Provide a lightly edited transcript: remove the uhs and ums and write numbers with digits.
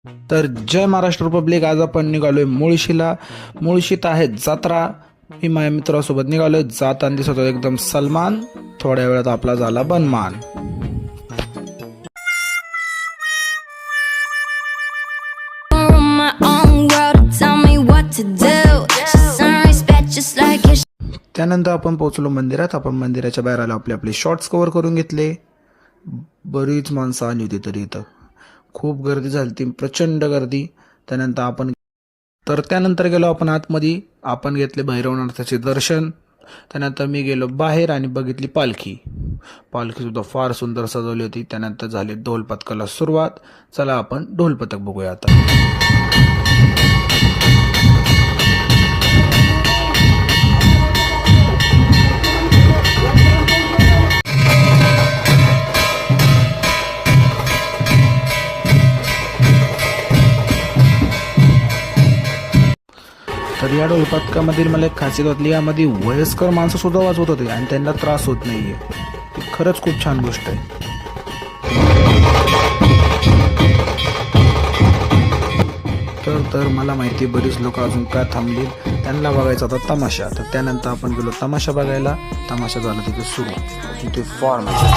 तर जय महाराष्ट्र रिपब्लिक. आज आपण निघालोय मुळशीला. मुळशीत आहे जत्रा. मी माझ्या मित्रासोबत निघालोय. जाताना दिसत होता एकदम सलमान. थोड्या वेळात आपला झाला बनमान. त्यानंतर आपण पोहोचलो मंदिरात. आपण मंदिराच्या बाहेर आलो. आपले आपले शॉर्ट्स कव्हर करून घेतले. बरीच माणसं आली होती तरी इथं खूप गर्दी झाली ती, प्रचंड गर्दी. त्यानंतर गेलो आपण आतमध्ये. आपण घेतले भैरवनाथाचे दर्शन. त्यानंतर मी गेलो बाहेर आणि बघितली पालखी. पालखी सुद्धा फार सुंदर सजवली होती. त्यानंतर झाली ढोलपथकाला सुरुवात. चला आपण ढोलपथक बघूया आता. तर या ढोलपथकामधील मला एक खासियत वाटली. यामध्ये वयस्कर माणसं सुद्धा वाजवत होते आणि त्यांना त्रास होत नाहीये. ही खरंच खूप छान गोष्ट आहे. तर मला माहिती बरीच लोक अजून का थांबली. त्यांना बघायचा होता तमाशा. तर त्यानंतर आपण गेलो तमाशा बघायला. तमाशा झाला तिथे सुरू. तिथे फार मजा.